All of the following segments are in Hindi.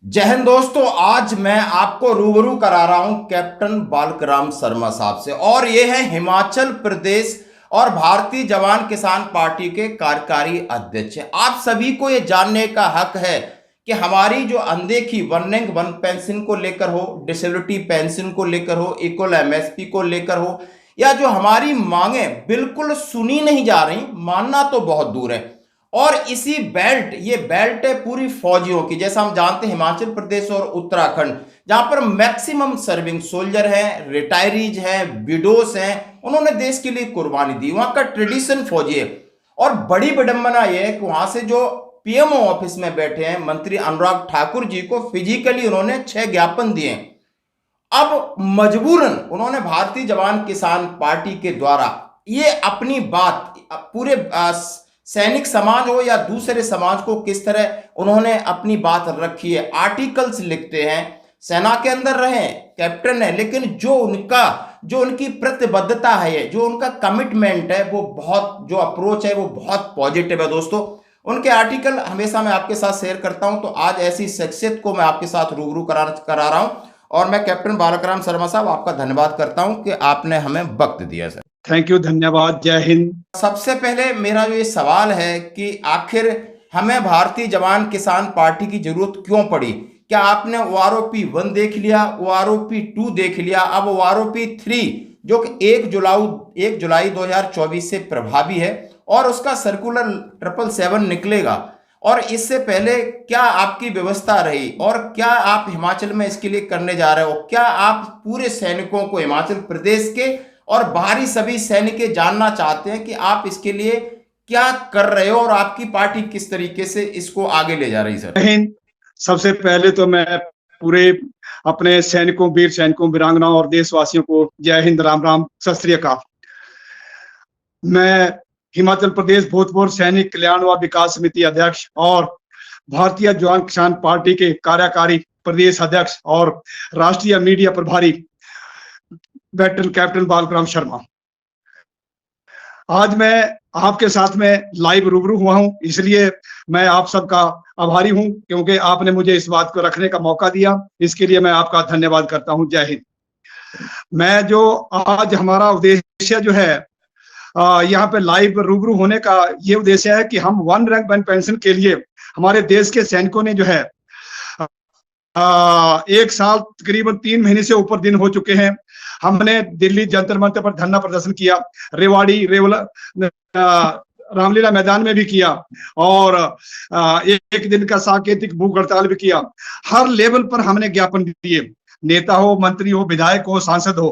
जय हिंद दोस्तों। आज मैं आपको रूबरू करा रहा हूं कैप्टन बालकराम शर्मा साहब से, और ये है हिमाचल प्रदेश और भारतीय जवान किसान पार्टी के कार्यकारी अध्यक्ष। आप सभी को ये जानने का हक है कि हमारी जो अनदेखी वन रैंक वन पेंशन को लेकर हो, डिसेबिलिटी पेंशन को लेकर हो, इक्वल एमएसपी को लेकर हो, या जो हमारी मांगे बिल्कुल सुनी नहीं जा रही, मानना तो बहुत दूर है। और इसी बेल्ट, ये बेल्ट है पूरी फौजियों की। जैसा हम जानते हैं हिमाचल प्रदेश और उत्तराखंड, जहां पर मैक्सिमम सर्विंग सोल्जर हैं, रिटायरीज हैं, विडोस हैं, उन्होंने देश के लिए कुर्बानी दी, वहां का ट्रेडिशन फौजी है। और बड़ी विडंबना यह है कि वहां से जो पीएमओ ऑफिस में बैठे हैं मंत्री अनुराग ठाकुर जी को फिजिकली उन्होंने 6 ज्ञापन दिए। अब मजबूरन उन्होंने भारतीय जवान किसान पार्टी के द्वारा ये अपनी बात पूरे सैनिक समाज हो या दूसरे समाज को किस तरह उन्होंने अपनी बात रखी है। आर्टिकल्स लिखते हैं, सेना के अंदर रहे, कैप्टन है, लेकिन जो उनकी प्रतिबद्धता है, जो उनका कमिटमेंट है, वो बहुत, जो अप्रोच है वो बहुत पॉजिटिव है दोस्तों। उनके आर्टिकल हमेशा मैं आपके साथ शेयर करता हूं, तो आज ऐसी शख्सियत को मैं आपके साथ रूबरू करा रहा हूं। और मैं कैप्टन बालकराम शर्मा साहब आपका धन्यवाद करता हूं कि आपने हमें वक्त दिया सर। थैंक यू, धन्यवाद, जय हिंद। सबसे पहले मेरा जो ये सवाल है कि आखिर हमें भारतीय जवान किसान पार्टी की जरूरत क्यों पड़ी? क्या आपने ओआरओपी 1 देख लिया, ओआरओपी 2 देख लिया, अब ओआरओपी 3 जो कि 1 जुलाई 2024 से प्रभावी है और उसका सर्कुलर 777 निकलेगा, और इससे पहले क्या आपकी व्यवस्था रही और क्या आप हिमाचल में इसके लिए करने जा रहे हो? क्या आप पूरे सैनिकों को, हिमाचल प्रदेश के और बाहरी सभी सैनिक जानना चाहते हैं कि आप इसके लिए क्या कर रहे हो और आपकी पार्टी किस तरीके से इसको आगे ले जा रही है सर? सबसे पहले तो मैं पूरे अपने सैनिकों, वीर सैनिकों, वीरांगनाओं और देशवासियों को जय हिंद, राम राम, सत श्री अकाल। मैं हिमाचल प्रदेश भूतपूर्व सैनिक कल्याण व विकास समिति अध्यक्ष और भारतीय जवान किसान पार्टी के कार्यकारी प्रदेश अध्यक्ष और राष्ट्रीय मीडिया प्रभारी वेटरन कैप्टन बालकराम शर्मा। आज मैं आपके साथ में लाइव रूबरू हुआ हूं, इसलिए मैं आप सबका आभारी हूं, क्योंकि आपने मुझे इस बात को रखने का मौका दिया। इसके लिए मैं आपका धन्यवाद करता हूं। जय हिंद। मैं जो आज हमारा उद्देश्य जो है यहाँ पे लाइव रूबरू होने का ये उद्देश्य है कि हम 1 रैंक 1 पेंशन के लिए हमारे देश के सैनिकों ने जो है 1 साल तकरीबन 3 महीने से ऊपर दिन हो चुके हैं। हमने दिल्ली जंतर मंतर पर धरना प्रदर्शन किया, रेवाड़ी रामलीला मैदान में भी किया, और एक दिन का सांकेतिक भूख हड़ताल भी किया। हर लेवल पर हमने ज्ञापन दिए, नेता हो, मंत्री हो, विधायक हो, सांसद हो।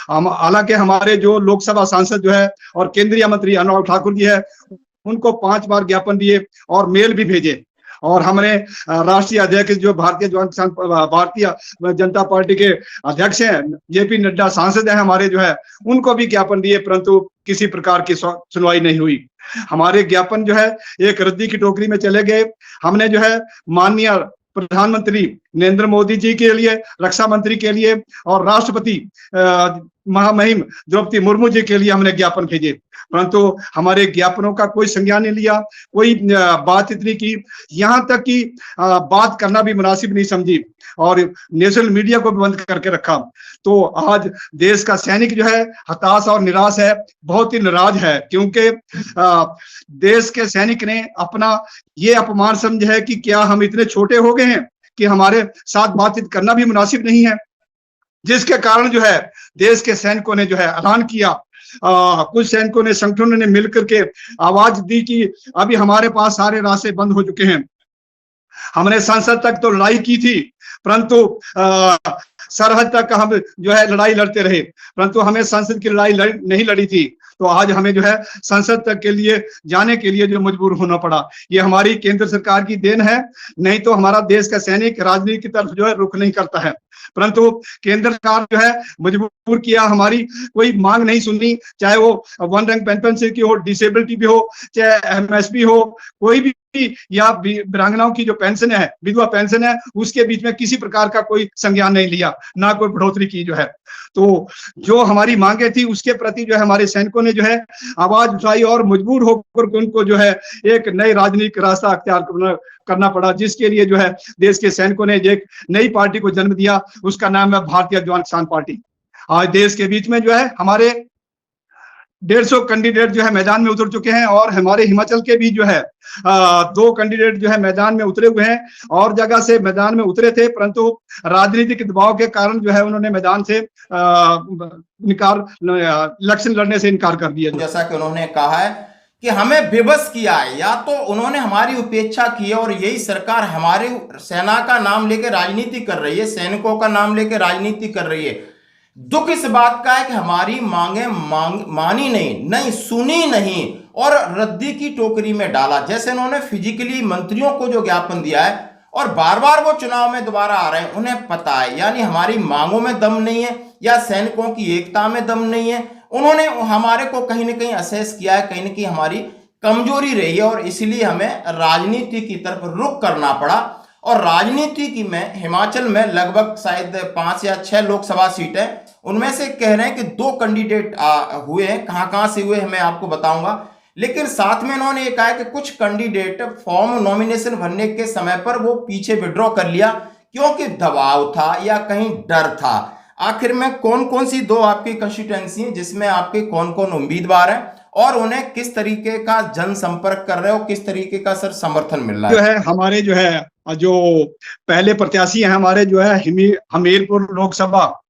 हालांकि हमारे जो लोकसभा सांसद जो है और केंद्रीय मंत्री अनुराग ठाकुर जी है, उनको 5 बार ज्ञापन दिए और मेल भी भेजे। और हमने राष्ट्रीय अध्यक्ष जो भारतीय जनता पार्टी के अध्यक्ष हैं, जेपी नड्डा सांसद हैं हमारे जो है, उनको भी ज्ञापन दिए, परंतु किसी प्रकार की सुनवाई नहीं हुई। हमारे ज्ञापन जो है एक रद्दी की टोकरी में चले गए। हमने जो है माननीय प्रधानमंत्री नरेंद्र मोदी जी के लिए, रक्षा मंत्री के लिए और राष्ट्रपति महामहिम द्रौपदी मुर्मू जी के लिए हमने ज्ञापन भेजे, परंतु हमारे ज्ञापनों का कोई संज्ञान नहीं लिया, कोई बात इतनी की, यहाँ तक कि बात करना भी मुनासिब नहीं समझी और नेशनल मीडिया को भी बंद करके रखा। तो आज देश का सैनिक जो है हताश और निराश है, बहुत ही नाराज है, क्योंकि देश के सैनिक ने अपना ये अपमान समझा है कि क्या हम इतने छोटे हो गए हैं कि हमारे साथ बातचीत करना भी मुनासिब नहीं है, जिसके कारण जो है देश के सैनिकों ने जो है ऐलान किया। कुछ सैनिकों ने, संगठनों ने मिलकर के आवाज दी कि अभी हमारे पास सारे रास्ते बंद हो चुके हैं। हमने संसद तक तो लड़ाई की थी, परंतु सरहद तक हम जो है लड़ाई लड़ते रहे, परंतु हमें संसद की लड़ाई नहीं लड़ी थी। तो आज हमें जो है संसद तक के लिए जाने के लिए जो मजबूर होना पड़ा, ये हमारी केंद्र सरकार की देन है। नहीं तो हमारा देश का सैनिक राजनीति की तरफ जो है रुख नहीं करता है, परंतु केंद्र सरकार जो है मजबूर किया, हमारी कोई मांग नहीं सुनी, चाहे वो 1 रैंक पेंशन की हो, डिसेबिलिटी भी हो, चाहे एमएसपी हो, कोई भी, या वीरांगनाओं की जो पेंशन है, विधवा पेंशन है, उसके बीच में किसी प्रकार का कोई संज्ञान नहीं लिया, ना कोई बढ़ोतरी की जो है। तो जो हमारी मांगे थी उसके प्रति जो है हमारे सैनिकों ने हमने जो है आवाज उठाई और मजबूर होकर उनको जो है एक नई राजनीतिक रास्ता अख्तियार करना पड़ा, जिसके लिए जो है देश के सैनिकों ने एक नई पार्टी को जन्म दिया। उसका नाम है भारतीय जवान किसान पार्टी। आज देश के बीच में जो है हमारे 150 कैंडिडेट जो है मैदान में उतर चुके हैं और हमारे हिमाचल के भी जो है 2 कैंडिडेट जो है मैदान में उतरे हुए हैं। और जगह से मैदान में उतरे थे, परंतु राजनीतिक दबाव के कारण जो है उन्होंने मैदान से इलेक्शन लड़ने से इनकार कर दिया। जैसा कि उन्होंने कहा है कि हमें विवश किया है, या तो उन्होंने हमारी उपेक्षा की है और यही सरकार हमारी सेना का नाम लेकर राजनीति कर रही है, सैनिकों का नाम लेकर राजनीति कर रही है। दुख इस बात का है कि हमारी मांगे मानी नहीं सुनी नहीं और रद्दी की टोकरी में डाला। जैसे उन्होंने फिजिकली मंत्रियों को जो ज्ञापन दिया है और बार बार वो चुनाव में दोबारा आ रहे हैं, उन्हें पता है यानी हमारी मांगों में दम नहीं है या सैनिकों की एकता में दम नहीं है। उन्होंने हमारे को कहीं ना कहीं असेस किया है, कहीं ना कहीं हमारी कमजोरी रही है और इसलिए हमें राजनीति की तरफ रुख करना पड़ा। और राजनीति की में हिमाचल में लगभग शायद 5 या 6 लोकसभा सीटें, उनमें से कह रहे हैं कि 2 कैंडिडेट हुए हैं। कहां से हुए हैं मैं आपको बताऊंगा, लेकिन साथ में इन्होंने ये कहा है कि कुछ कैंडिडेट फॉर्म नॉमिनेशन भरने के समय पर वो पीछे विड्रॉ कर लिया क्योंकि दबाव था या कहीं डर था। आखिर में कौन कौन सी 2 आपकी कंस्टिट्यूएंसी है जिसमें आपके कौन कौन उम्मीदवार हैं और उन्हें किस तरीके का जनसंपर्क कर रहे हो, किस तरीके का सर समर्थन मिल रहा है? जो है हमारे जो पहले प्रत्याशी हैं हमारे जो है हमीरपुर लोकसभा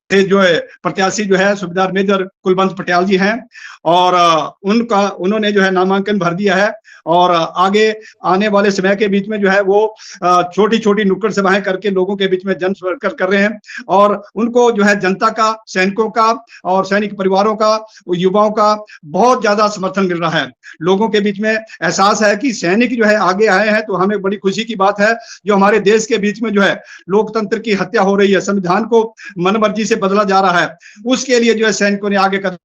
से जो है प्रत्याशी जो है सूबेदार मेजर कुलवंत पटियाल जी हैं और उन्होंने जो है नामांकन भर दिया है। और आगे आने वाले समय के बीच में जो है वो छोटी छोटी नुक्कड़ सभाएं करके लोगों के बीच में जनसंपर्क कर रहे हैं और उनको जो है जनता का, सैनिकों का और सैनिक परिवारों का, युवाओं का बहुत ज्यादा समर्थन मिल रहा है। लोगों के बीच में एहसास है कि सैनिक जो है आगे आए हैं, तो हमें बड़ी खुशी की बात है। जो हमारे देश के बीच में जो है लोकतंत्र की हत्या हो रही है, संविधान को मनमर्जी से बदला जा रहा है, उसके लिए जो है सैनिकों ने आगे कदम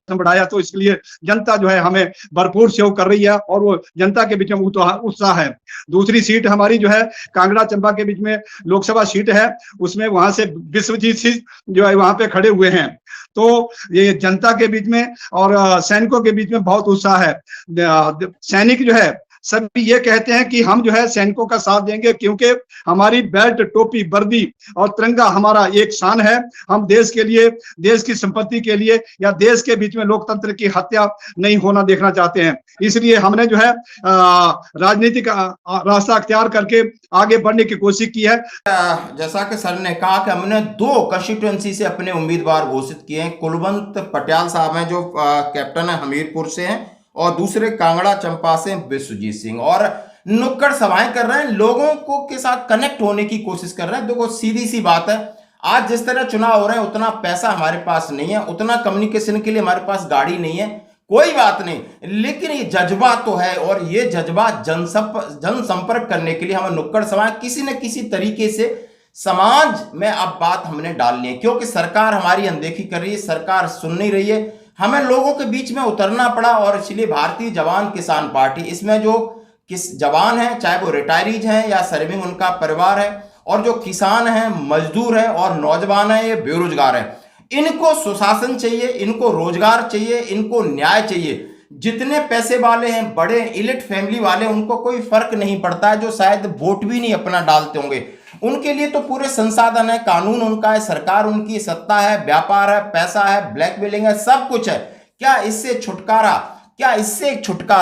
बढ़ाया। तो इसलिए जनता जो है हमें भरपूर सहयोग कर रही है और वो जनता के बीच में उत्साह है। दूसरी सीट हमारी जो है कांगड़ा चंबा के बीच में लोकसभा सीट है, उसमें वहां से विश्वजीत सिंह जो है वहां पे खड़े हुए हैं। तो ये जनता के बीच में और सैनिकों के बीच में बहुत उत्साह है। सैनिक जो है सभी ये कहते हैं कि हम जो है सैनिकों का साथ देंगे, क्योंकि हमारी बेल्ट, टोपी, वर्दी और तिरंगा हमारा एक शान है। हम देश के लिए, देश की संपत्ति के लिए या देश के बीच में लोकतंत्र की हत्या नहीं होना देखना चाहते हैं। इसलिए हमने जो है राजनीतिक रास्ता अख्तियार करके आगे बढ़ने की कोशिश की है। जैसा कि सर ने कहा कि हमने 2 कंस्टिट्यूएंसी से अपने उम्मीदवार घोषित किए हैं। कुलवंत पटियाल साहब हैं जो कैप्टन है, हमीरपुर से हैं, और दूसरे कांगड़ा चंपा से विश्वजीत सिंह। और नुक्कड़ सभाएं कर रहे हैं, लोगों को के साथ कनेक्ट होने की कोशिश कर रहे हैं। देखो सीधी सी बात है, आज जिस तरह चुनाव हो रहे हैं उतना पैसा हमारे पास नहीं है, उतना कम्युनिकेशन के लिए हमारे पास गाड़ी नहीं है, कोई बात नहीं, लेकिन ये जज्बा तो है और ये जज्बा जनसंपर्क करने के लिए हमें नुक्कड़ सभाएं किसी न किसी तरीके से समाज में अब बात हमने डालनी है। क्योंकि सरकार हमारी अनदेखी कर रही है, सरकार सुन नहीं रही है, हमें लोगों के बीच में उतरना पड़ा। और इसलिए भारतीय जवान किसान पार्टी, इसमें जो जवान हैं, चाहे वो रिटायरीज हैं या सर्विंग उनका परिवार है, और जो किसान हैं, मजदूर हैं और नौजवान हैं, ये बेरोजगार हैं, इनको सुशासन चाहिए, इनको रोजगार चाहिए, इनको न्याय चाहिए। जितने पैसे वाले हैं, बड़े इलिट फैमिली वाले, उनको कोई फर्क नहीं पड़ता है, जो शायद वोट भी नहीं अपना डालते होंगे, उनके लिए तो पूरे संसाधन है, कानून उनका है, सरकार उनकी, सत्ता है, व्यापार है, पैसा है, ब्लैकमेलिंग है, सब कुछ है। क्या इससे छुटकारा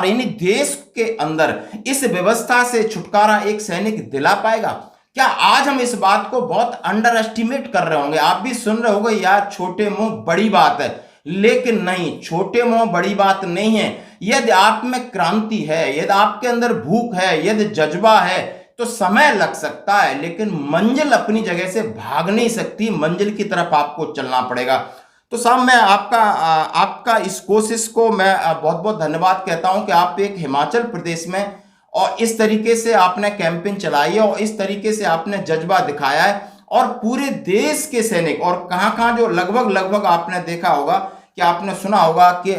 यानी देश के अंदर इस व्यवस्था से छुटकारा एक सैनिक दिला पाएगा? क्या आज हम इस बात को बहुत अंडर एस्टिमेट कर रहे होंगे? आप भी सुन रहे होंगे यार, छोटे मुंह बड़ी बात है, लेकिन नहीं, छोटे मुंह बड़ी बात नहीं है। यदि आप में क्रांति है, यदि आपके अंदर भूख है, यदि जज्बा है, तो समय लग सकता है, लेकिन मंजिल अपनी जगह से भाग नहीं सकती, मंजिल की तरफ आपको चलना पड़ेगा। तो साहब मैं आपका इस कोशिश को मैं बहुत बहुत धन्यवाद कहता हूं कि आप एक हिमाचल प्रदेश में और इस तरीके से आपने कैंपेन चलाई है और इस तरीके से आपने जज्बा दिखाया है, और पूरे देश के सैनिक, और कहां जो लगभग आपने देखा होगा कि आपने सुना होगा कि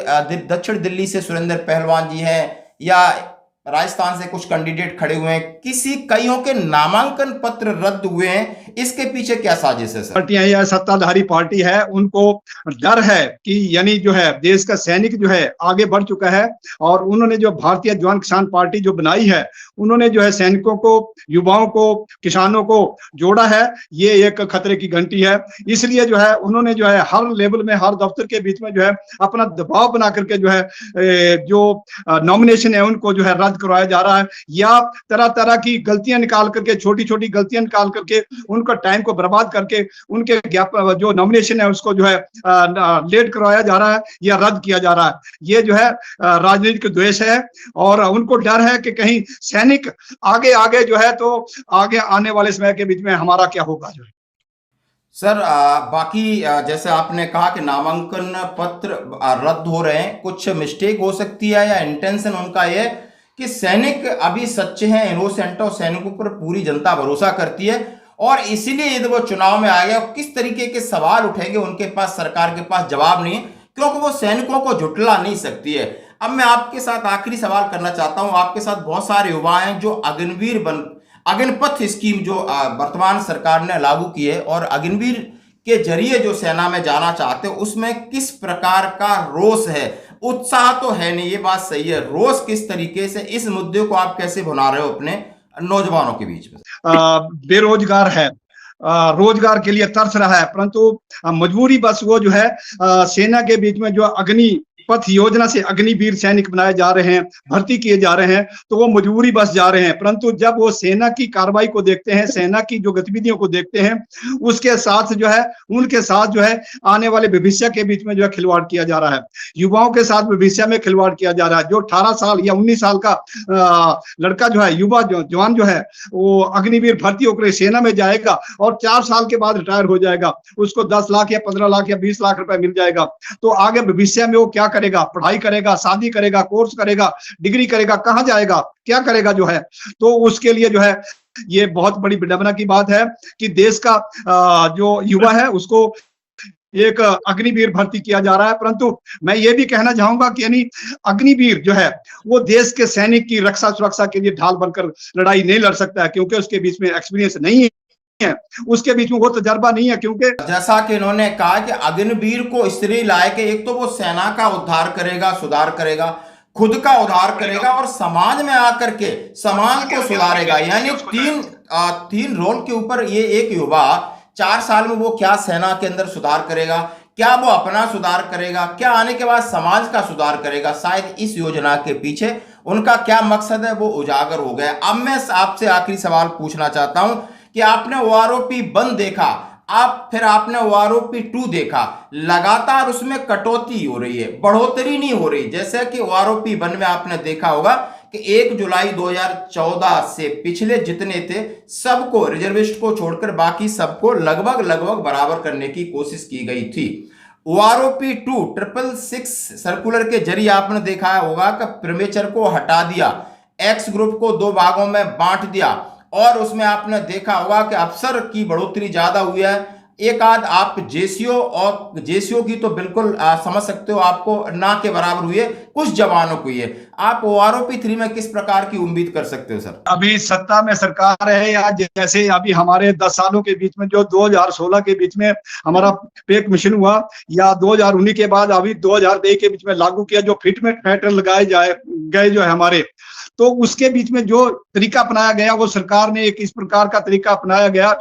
दक्षिण दिल्ली से सुरेंद्र पहलवान जी हैं, या राजस्थान से कुछ कैंडिडेट खड़े हुए हैं, कईयों के नामांकन पत्र रद्द हुए हैं, इसके पीछे क्या साजिश है सर? पार्टियां या सत्ताधारी पार्टी है, उनको डर है कि यानी जो है देश का सैनिक जो है आगे बढ़ चुका है, और उन्होंने जो भारतीय जवान किसान पार्टी जो बनाई है, उन्होंने जो है सैनिकों को, युवाओं को, किसानों को जोड़ा है। ये एक खतरे की घंटी है। इसलिए जो है उन्होंने जो है हर लेवल में, हर दफ्तर के बीच में जो है अपना दबाव बना करके जो है जो नॉमिनेशन है उनको जो है रद्द करवाया जा रहा है, या तरह तरह की गलतियां निकाल करके, छोटी छोटी गलतियां निकाल करके, उनका टाइम को बर्बाद करके उनके जो नॉमिनेशन है उसको जो है लेट करवाया जा रहा है या रद्द किया जा रहा है। ये जो है राजनीतिक द्वेष है, और उनको डर है कि कहीं सैनिक आगे आगे जो है तो आगे आने वाले समय के बीच में हमारा क्या होगा जो है। सर बाकी जैसे आपने कहा कि नामांकन पत्र रद्द हो रहे हैं, कुछ मिस्टेक हो सकती है या इंटेंशन उनका ये कि सैनिक अभी सच्चे हैं, इनोसेंट, और सैनिकों पर पूरी जनता भरोसा करती है, और इसीलिए यदि वो चुनाव में आ गया, किस तरीके के सवाल उठेंगे उनके पास, सरकार के पास जवाब नहीं है, क्योंकि वो सैनिकों को झुठला नहीं सकती है। अब मैं आपके साथ आखिरी सवाल करना चाहता हूं। आपके साथ बहुत सारे युवा हैं जो अग्निपथ स्कीम जो वर्तमान सरकार ने लागू की है, और अग्निवीर के जरिए जो सेना में जाना चाहते हैं, उसमें किस प्रकार का रोष है? उत्साह तो है नहीं, ये बात सही है, रोष किस तरीके से, इस मुद्दे को आप कैसे भुना रहे हो अपने नौजवानों के बीच में? बेरोजगार है, रोजगार के लिए तरस रहा है, परंतु मजबूरी बस वो जो है सेना के बीच में जो अग्नि पथ योजना से अग्निवीर सैनिक बनाए जा रहे हैं, भर्ती किए जा रहे हैं, तो वो मजबूरी बस जा रहे हैं। परंतु जब वो सेना की कार्रवाई को देखते हैं, सेना की जो गतिविधियों को देखते हैं, उसके साथ जो है, उनके साथ जो है आने वाले भविष्य के बीच में जो है खिलवाड़ किया जा रहा है, युवाओं के साथ भविष्य में खिलवाड़ किया जा रहा है। जो 18 साल या 19 साल का लड़का जो है, युवा जवान जो है, वो अग्निवीर भर्ती होकर सेना में जाएगा और 4 साल के बाद रिटायर हो जाएगा, उसको 10 लाख या 15 लाख या 20 लाख रुपए मिल जाएगा। तो आगे भविष्य में वो क्या करेगा? पढ़ाई करेगा, शादी करेगा, कोर्स करेगा, डिग्री करेगा, कहां जाएगा, क्या करेगा जो है? तो उसके लिए जो है ये बहुत बड़ी विडंबना की बात है कि देश का जो युवा है उसको एक अग्निवीर भर्ती किया जा रहा है। परंतु मैं ये भी कहना चाहूंगा कि यानी अग्निवीर जो है वो देश के सैनिक की रक्षा सुरक्षा के लिए ढाल बनकर लड़ाई नहीं लड़ सकता है, क्योंकि उसके बीच में एक्सपीरियंस नहीं है, उसके बीच में वो तजर्बा नहीं है। क्योंकि जैसा कि इन्होंने कहा कि अग्निवीर को इसलिए लाए कि एक तो वो सेना का उद्धार करेगा, सुधार करेगा, खुद का उद्धार करेगा, और समाज में आकर के समाज को सुधारेगा। यानी तीन रोल के ऊपर ये एक युवा 4 साल में वो क्या सेना के अंदर सुधार करेगा, क्या वो अपना सुधार करेगा, क्या आने के बाद समाज का सुधार करेगा, शायद इस योजना के पीछे उनका क्या मकसद है वो उजागर हो गया। अब मैं आपसे आखिरी सवाल पूछना चाहता हूं कि आपने OROP 1 देखा, फिर आपने OROP 2 देखा, लगातार उसमें कटौती हो रही है, बढ़ोतरी नहीं हो रही। जैसे कि OROP 1 में आपने देखा होगा कि 1 जुलाई 2014 से पिछले जितने थे सबको, रिजर्विस्ट को छोड़कर बाकी सबको लगभग बराबर करने की कोशिश की गई थी। OROP 2 666 सर्कुलर के जरिए आपने देखा होगा कि प्रीमेचर को हटा दिया, एक्स ग्रुप को 2 भागों में बांट दिया, और उसमें आपने देखा होगा कि अफसर की बढ़ोतरी ज्यादा हुई है। एक आध आप जेसीओ की तो बिल्कुल समझ सकते हो, आपको ना के बराबर हुई है, कुछ जवानों को हुई है। आप OROP 3 में किस प्रकार की उम्मीद कर सकते हो सर? अभी सत्ता में सरकार है, या जैसे अभी हमारे 10 सालों के बीच में जो 2016 के बीच में हमारा पेक मिशन हुआ, या 2019 के बाद अभी 2023 के बीच में लागू किया, जो फिटमेंट पैटर्न लगाए गए जो है हमारे, तो उसके बीच में जो तरीका अपनाया गया, वो सरकार ने एक इस प्रकार का तरीका अपनाया गया,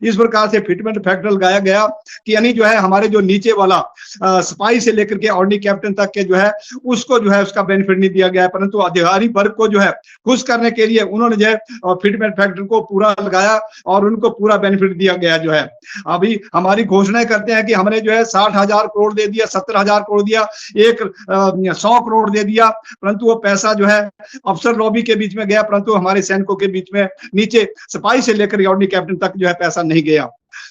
इस प्रकार से फिटमेंट फैक्टर लगाया गया कि यानी जो है हमारे जो नीचे वाला सिपाही से लेकर के ऑर्डिनरी कैप्टन तक के जो है उसको जो है उसका बेनिफिट नहीं दिया गया है, परंतु अधिकारी वर्ग को जो है खुश करने के लिए उन्होंने जो है फिटमेंट फैक्टर को पूरा लगाया और उनको पूरा बेनिफिट दिया गया जो है। अभी हमारी घोषणाएं करते हैं कि हमने जो है 60,000 करोड़ दे दिया, 70,000 करोड़ दिया, 100 करोड़ दे दिया, परंतु वो पैसा जो है अफसर लॉबी के बीच में गया, परंतु हमारे सैनिकों के बीच में नीचे सिपाही से लेकर ऑर्डिनरी कैप्टन तक जो है पैसा नहीं गया।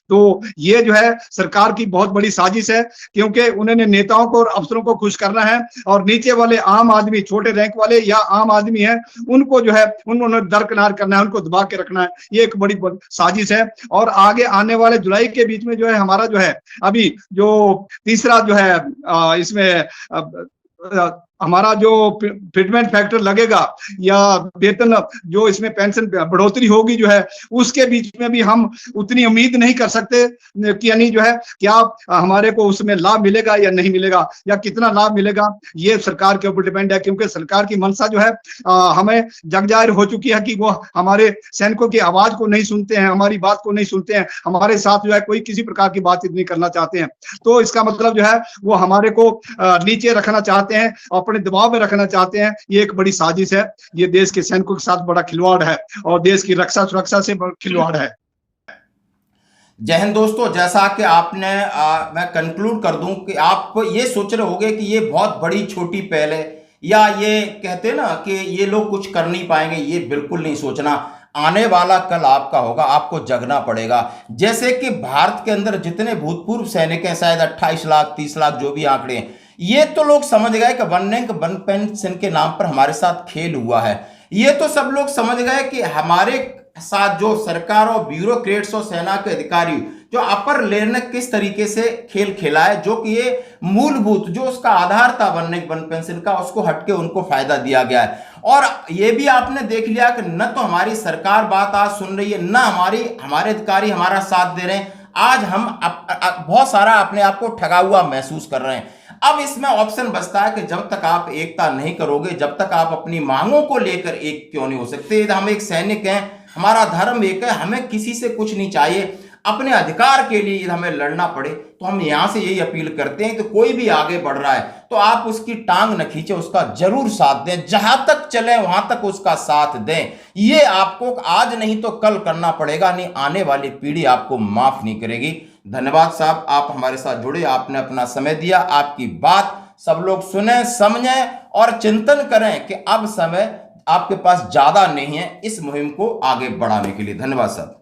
तो ये जो है सरकार की बहुत बड़ी साजिश है, क्योंकि उन्होंने नेताओं को और अफसरों को खुश करना है, और नीचे वाले आम आदमी, छोटे रैंक वाले या आम आदमी हैं, उनको जो है उन्होंने दरकिनार करना है, उनको दबा के रखना है। ये एक बड़ी साजिश है। और आगे आने वाले जुलाई के बीच में जो है हमारा जो है अभी जो तीसरा जो है इसमें हमारा जो फिटमेंट फैक्टर लगेगा या वेतन जो इसमें पेंशन बढ़ोतरी होगी जो है, उसके बीच में भी हम उतनी उम्मीद नहीं कर सकते कि यानी जो है क्या हमारे को उसमें लाभ मिलेगा या नहीं मिलेगा, या कितना लाभ मिलेगा ये सरकार के ऊपर डिपेंड है। क्योंकि सरकार की मंशा जो है हमें जग जाहिर हो चुकी है कि वो हमारे सैनिकों की आवाज को नहीं सुनते हैं, हमारी बात को नहीं सुनते हैं, हमारे साथ जो है कोई किसी प्रकार की बातचीत नहीं करना चाहते हैं। तो इसका मतलब जो है वो हमारे को नीचे रखना चाहते हैं, अपने दबाव में रखना चाहते हैं। ये एक बड़ी साजिश है, ये देश के सैनिकों के साथ बड़ा खिलवाड़ है और देश की रक्षा सुरक्षा से खिलवाड़ है। जय हिंद दोस्तों, जैसा कि आपने मैं कंक्लूड कर दूं कि आप ये सोच रहे होंगे कि ये बहुत बड़ी छोटी पहल है, या ये कहते ना कि ये लोग कुछ कर नहीं पाएंगे, ये बिल्कुल नहीं सोचना। आने वाला कल आपका होगा, आपको जगना पड़ेगा। जैसे कि भारत के अंदर जितने भूतपूर्व सैनिक हैं, शायद 28 लाख 30 लाख जो भी आंकड़े हैं, ये तो लोग समझ गए कि वन रैंक वन पेंशन के नाम पर हमारे साथ खेल हुआ है। ये तो सब लोग समझ गए कि हमारे साथ जो सरकार और ब्यूरोक्रेट्स और सेना के अधिकारी जो अपर लेयर ने किस तरीके से खेल खेला है, जो कि ये मूलभूत जो उसका आधार था वन रैंक वन पेंशन का, उसको हटके उनको फायदा दिया गया है। और ये भी आपने देख लिया कि न तो हमारी सरकार बात आज सुन रही है, न हमारे अधिकारी हमारा साथ दे रहे हैं। आज हम बहुत सारा अपने आप को ठगा हुआ महसूस कर रहे हैं। अब इसमें ऑप्शन बचता है कि जब तक आप एकता नहीं करोगे, जब तक आप अपनी मांगों को लेकर एक क्यों नहीं हो सकते। हम एक सैनिक हैं, हमारा धर्म एक है, हमें किसी से कुछ नहीं चाहिए, अपने अधिकार के लिए हमें लड़ना पड़े। तो हम यहां से यही अपील करते हैं कि कोई भी आगे बढ़ रहा है तो आप उसकी टांग न खींचे, उसका जरूर साथ दें, जहां तक चले वहां तक उसका साथ दें। ये आपको आज नहीं तो कल करना पड़ेगा, नहीं आने वाली पीढ़ी आपको माफ नहीं करेगी। धन्यवाद साहब, आप हमारे साथ जुड़े, आपने अपना समय दिया। आपकी बात सब लोग सुने, समझें और चिंतन करें कि अब समय आपके पास ज्यादा नहीं है इस मुहिम को आगे बढ़ाने के लिए। धन्यवाद साहब।